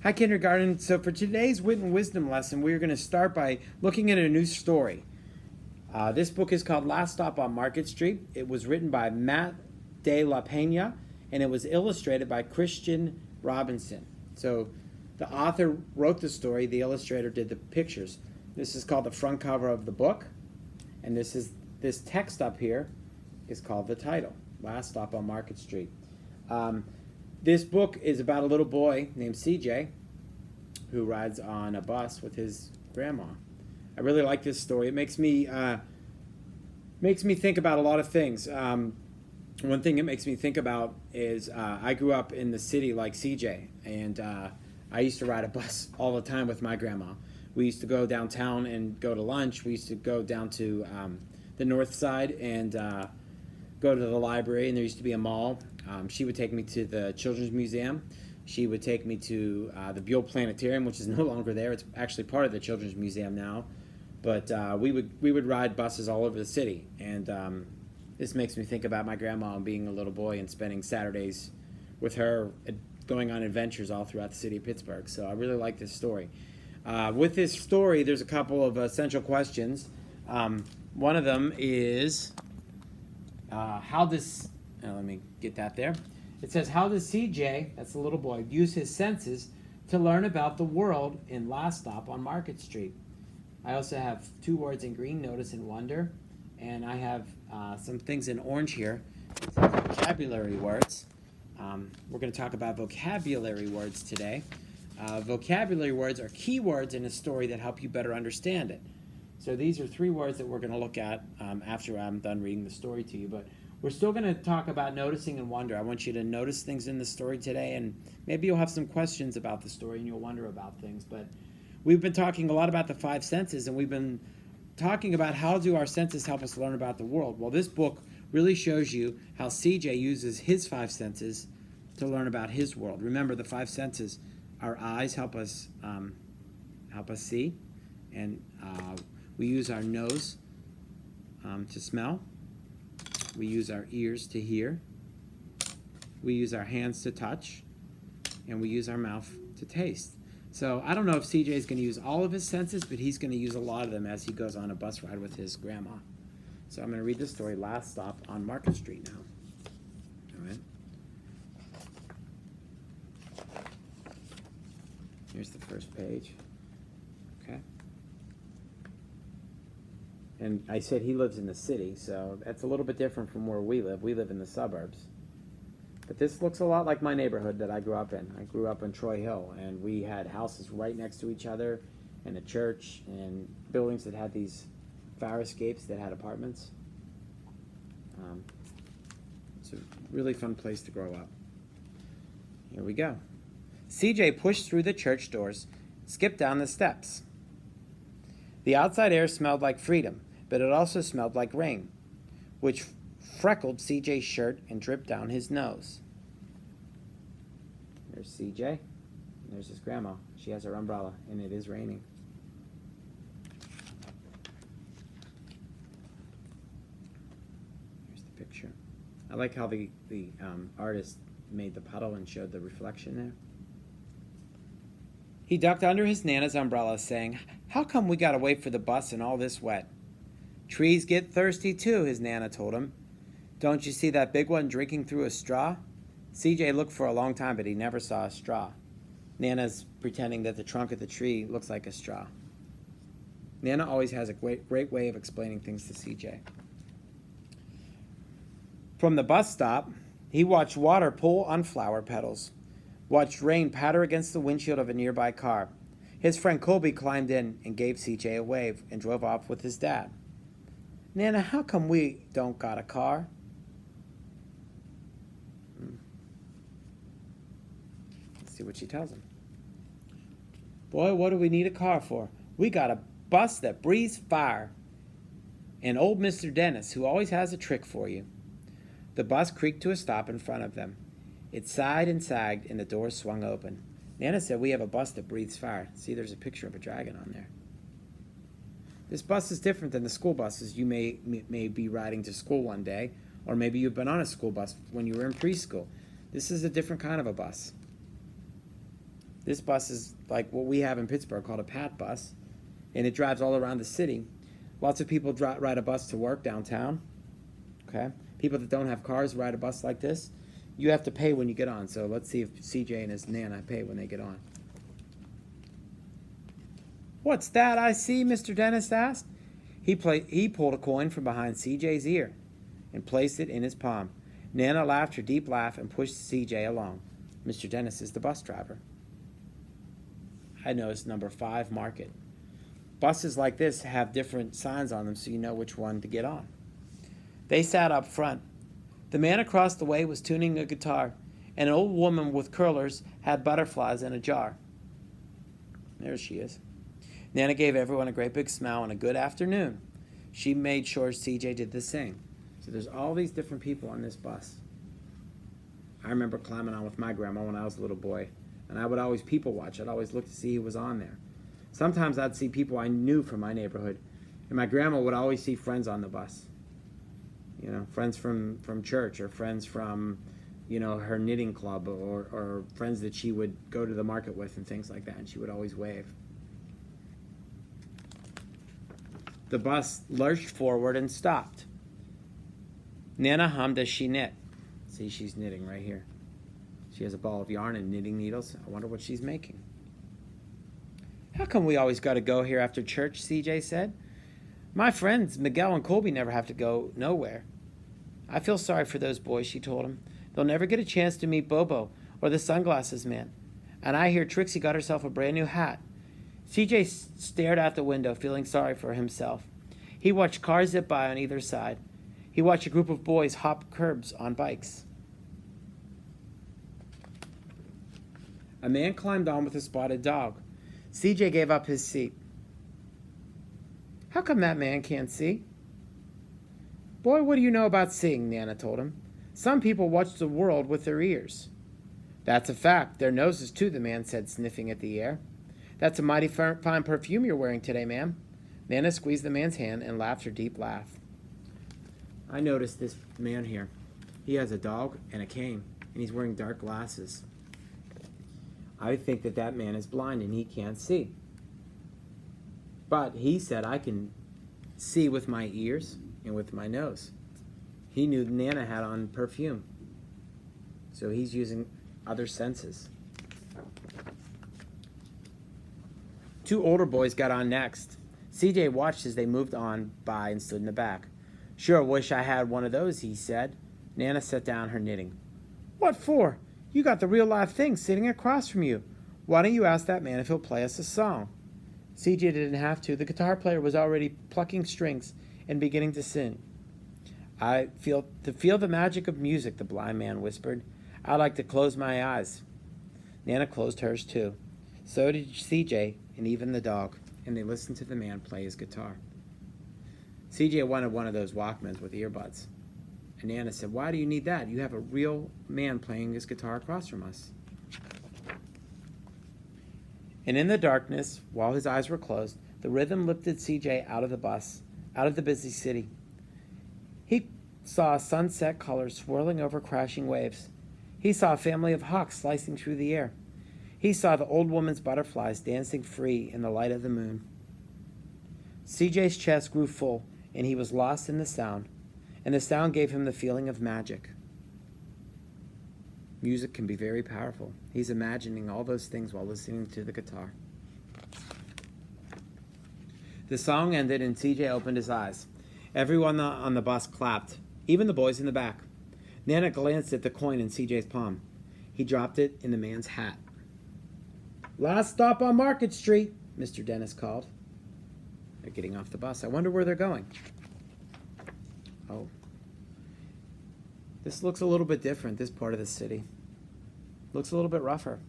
Hi, kindergarten. So for today's Wit and Wisdom lesson, we're going to start by looking at a new story. This book is called Last Stop on Market Street. It was written by Matt de la Peña, and it was illustrated by Christian Robinson. So the author wrote the story, the illustrator did the pictures. This is called the front cover of the book, and this text up here is called the title, Last Stop on Market Street. This book is about a little boy named CJ who rides on a bus with his grandma. I really like this story. It makes me think about a lot of things. One thing it makes me think about is I grew up in the city like CJ, and I used to ride a bus all the time with my grandma. We used to go downtown and go to lunch. We used to go down to the north side and go to the library, and there used to be a mall. She would take me to the Children's Museum. She would take me to the Buell Planetarium, which is no longer there. It's actually part of the Children's Museum now. But we would ride buses all over the city, and this makes me think about my grandma and being a little boy and spending Saturdays with her, going on adventures all throughout the city of Pittsburgh. So I really like this story. With this story, there's a couple of essential questions. One of them is how does, let me get that there. It says, how does CJ, that's the little boy, use his senses to learn about the world in Last Stop on Market Street? I also have two words in green, notice and wonder, and I have some things in orange here, some vocabulary words. We're going to talk about vocabulary words today. Vocabulary words are key words in a story that help you better understand it. So these are three words that we're going to look at after I'm done reading the story to you, but we're still going to talk about noticing and wonder. I want you to notice things in the story today, and maybe you'll have some questions about the story and you'll wonder about things. But we've been talking a lot about the five senses, and we've been talking about how do our senses help us learn about the world. Well, this book really shows you how CJ uses his five senses to learn about his world. Remember, the five senses, our eyes help us see, and we use our nose to smell. We use our ears to hear. We use our hands to touch. And we use our mouth to taste. So I don't know if CJ is going to use all of his senses, but he's going to use a lot of them as he goes on a bus ride with his grandma. So I'm going to read the story, Last Stop on Market Street now. All right. Here's the first page. Okay. And I said he lives in the city, so that's a little bit different from where we live. We live in the suburbs. But this looks a lot like my neighborhood that I grew up in. I grew up in Troy Hill, and we had houses right next to each other, and a church, and buildings that had these fire escapes that had apartments. It's a really fun place to grow up. Here we go. CJ pushed through the church doors, skipped down the steps. The outside air smelled like freedom, but it also smelled like rain, which freckled CJ's shirt and dripped down his nose. There's CJ, and there's his grandma. She has her umbrella, and it is raining. Here's the picture. I like how the artist made the puddle and showed the reflection there. He ducked under his Nana's umbrella, saying, "How come we gotta wait for the bus in all this wet?" "Trees get thirsty too," his Nana told him. "Don't you see that big one drinking through a straw?" CJ looked for a long time, but he never saw a straw. Nana's pretending that the trunk of the tree looks like a straw. Nana always has a great way of explaining things to CJ. From the bus stop, he watched water pool on flower petals, watched rain patter against the windshield of a nearby car. His friend Colby climbed in and gave CJ a wave and drove off with his dad. "Nana, how come we don't got a car?" Let's see what she tells him. "Boy, what do we need a car for? We got a bus that breathes fire. And old Mr. Dennis, who always has a trick for you." The bus creaked to a stop in front of them. It sighed and sagged, and the doors swung open. Nana said, "We have a bus that breathes fire." See, there's a picture of a dragon on there. This bus is different than the school buses you may be riding to school one day, or maybe you've been on a school bus when you were in preschool. This is a different kind of a bus. This bus is like what we have in Pittsburgh called a PAT bus, and it drives all around the city. Lots of people ride a bus to work downtown. Okay, people that don't have cars ride a bus like this. You have to pay when you get on. So let's see if CJ and his Nana pay when they get on. What's that I see? Mr. Dennis asked. He pulled a coin from behind CJ's ear and placed it in his palm. Nana laughed her deep laugh and pushed CJ along. Mr. Dennis is the bus driver. I noticed number 5 Market. Buses like this have different signs on them so you know which one to get on. They sat up front. The man across the way was tuning a guitar, and an old woman with curlers had butterflies in a jar. There she is. Nana gave everyone a great big smile and a good afternoon. She made sure CJ did the same. So there's all these different people on this bus. I remember climbing on with my grandma when I was a little boy, and I would always people watch. I'd always look to see who was on there. Sometimes I'd see people I knew from my neighborhood, and my grandma would always see friends on the bus. You know, friends from church, or friends from, you know, her knitting club, or friends that she would go to the market with and things like that, and she would always wave. The bus lurched forward and stopped. Nana hummed as she knit. See, she's knitting right here. She has a ball of yarn and knitting needles. I wonder what she's making. How come we always got to go here after church, CJ said. My friends Miguel and Colby never have to go nowhere. I feel sorry for those boys, she told him. They'll never get a chance to meet Bobo or the sunglasses man. And I hear Trixie got herself a brand new hat. CJ stared out the window, feeling sorry for himself. He watched cars zip by on either side. He watched a group of boys hop curbs on bikes. A man climbed on with a spotted dog. CJ gave up his seat. How come that man can't see? Boy, what do you know about seeing? Nana told him. Some people watch the world with their ears. That's a fact. Their noses, too, the man said, sniffing at the air. That's a mighty fine perfume you're wearing today, ma'am. Nana squeezed the man's hand and laughed her deep laugh. I noticed this man here. He has a dog and a cane, and he's wearing dark glasses. I think that man is blind and he can't see. But he said I can see with my ears and with my nose. He knew Nana had on perfume. So he's using other senses. 2 older boys got on next. CJ watched as they moved on by and stood in the back. Sure wish I had one of those, he said. Nana set down her knitting. What for? You got the real live thing sitting across from you. Why don't you ask that man if he'll play us a song? CJ didn't have to. The guitar player was already plucking strings and beginning to sing. I feel the magic of music, the blind man whispered. I like to close my eyes. Nana closed hers too. So did CJ and even the dog, and they listened to the man play his guitar. CJ wanted one of those Walkmans with earbuds. And Nana said, why do you need that? You have a real man playing his guitar across from us. And in the darkness, while his eyes were closed, the rhythm lifted CJ out of the bus, out of the busy city. He saw sunset colors swirling over crashing waves. He saw a family of hawks slicing through the air. He saw the old woman's butterflies dancing free in the light of the moon. CJ's chest grew full, and he was lost in the sound, and the sound gave him the feeling of magic. Music can be very powerful. He's imagining all those things while listening to the guitar. The song ended, and CJ opened his eyes. Everyone on the bus clapped, even the boys in the back. Nana glanced at the coin in CJ's palm. He dropped it in the man's hat. Last stop on Market Street, Mr. Dennis called. They're getting off the bus. I wonder where they're going. Oh. This looks a little bit different, this part of the city. Looks a little bit rougher.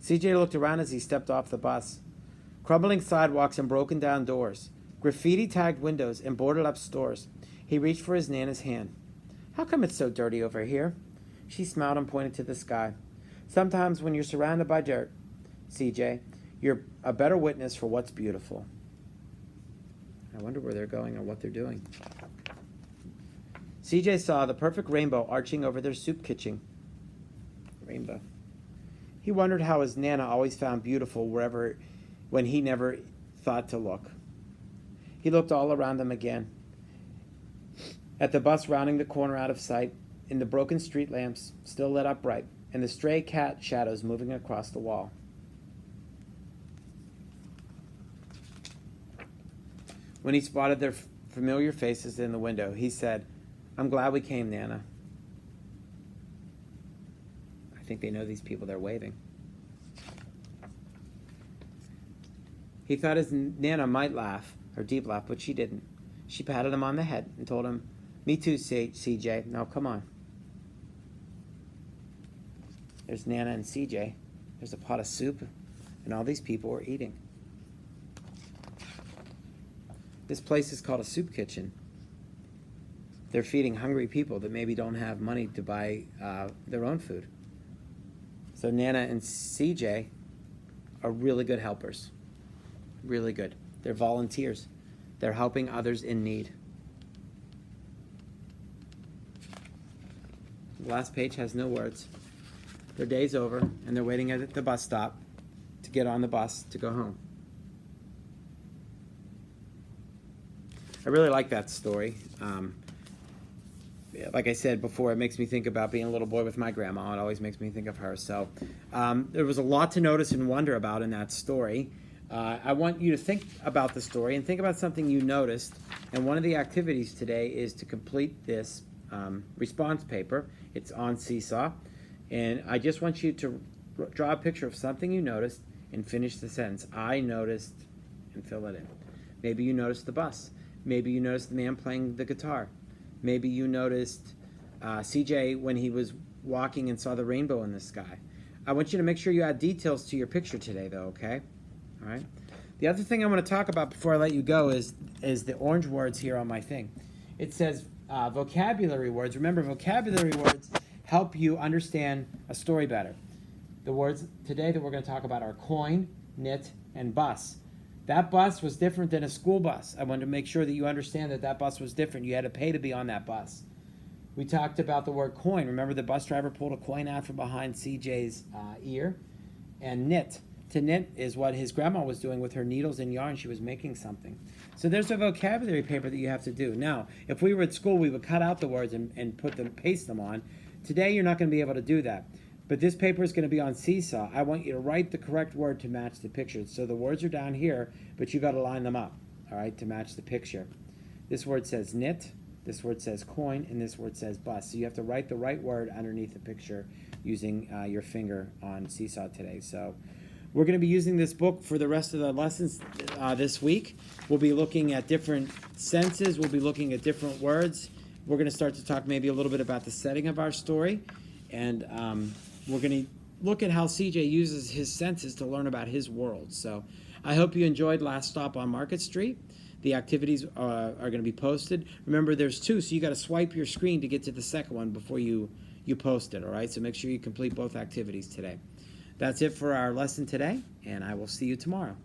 CJ looked around as he stepped off the bus. Crumbling sidewalks and broken down doors. Graffiti-tagged windows and boarded-up stores. He reached for his Nana's hand. How come it's so dirty over here? She smiled and pointed to the sky. Sometimes when you're surrounded by dirt, CJ, you're a better witness for what's beautiful. I wonder where they're going or what they're doing. CJ saw the perfect rainbow arching over their soup kitchen. Rainbow. He wondered how his Nana always found beautiful wherever when he never thought to look. He looked all around him again. At the bus rounding the corner out of sight, in the broken street lamps still lit up bright, and the stray cat shadows moving across the wall. When he spotted their familiar faces in the window, he said, "I'm glad we came, Nana." I think they know these people they're waving. He thought his Nana might laugh, her deep laugh, but she didn't. She patted him on the head and told him, "Me too, CJ. Now come on." There's Nana and CJ. There's a pot of soup, and all these people were eating. This place is called a soup kitchen. They're feeding hungry people that maybe don't have money to buy their own food. So Nana and CJ are really good helpers. Really good. They're volunteers. They're helping others in need. The last page has no words. Their day's over, and they're waiting at the bus stop to get on the bus to go home. I really like that story. Like I said before, it makes me think about being a little boy with my grandma. It always makes me think of her. So there was a lot to notice and wonder about in that story. I want you to think about the story and think about something you noticed. And one of the activities today is to complete this response paper. It's on Seesaw. And I just want you to draw a picture of something you noticed and finish the sentence. I noticed, and fill it in. Maybe you noticed the bus. Maybe you noticed the man playing the guitar. Maybe you noticed CJ when he was walking and saw the rainbow in the sky. I want you to make sure you add details to your picture today, though, okay? All right? The other thing I want to talk about before I let you go is the orange words here on my thing. It says vocabulary words. Remember, vocabulary words help you understand a story better. The words today that we're going to talk about are coin, knit, and bus. That bus was different than a school bus. I wanted to make sure that you understand that that bus was different. You had to pay to be on that bus. We talked about the word coin. Remember, the bus driver pulled a coin out from behind CJ's ear. And knit. To knit is what his grandma was doing with her needles and yarn. She was making something. So there's a vocabulary paper that you have to do. Now, if we were at school, we would cut out the words and paste them on. Today, you're not going to be able to do that. But this paper is going to be on Seesaw. I want you to write the correct word to match the picture. So the words are down here, but you got to line them up, all right, to match the picture. This word says knit, this word says coin, and this word says bus. So you have to write the right word underneath the picture using your finger on Seesaw today. So we're going to be using this book for the rest of the lessons this week. We'll be looking at different senses. We'll be looking at different words. We're going to start to talk maybe a little bit about the setting of our story. And we're going to look at how CJ uses his senses to learn about his world. So I hope you enjoyed Last Stop on Market Street. The activities are going to be posted. Remember, there's two, so you got to swipe your screen to get to the second one before you post it, all right? So make sure you complete both activities today. That's it for our lesson today, and I will see you tomorrow.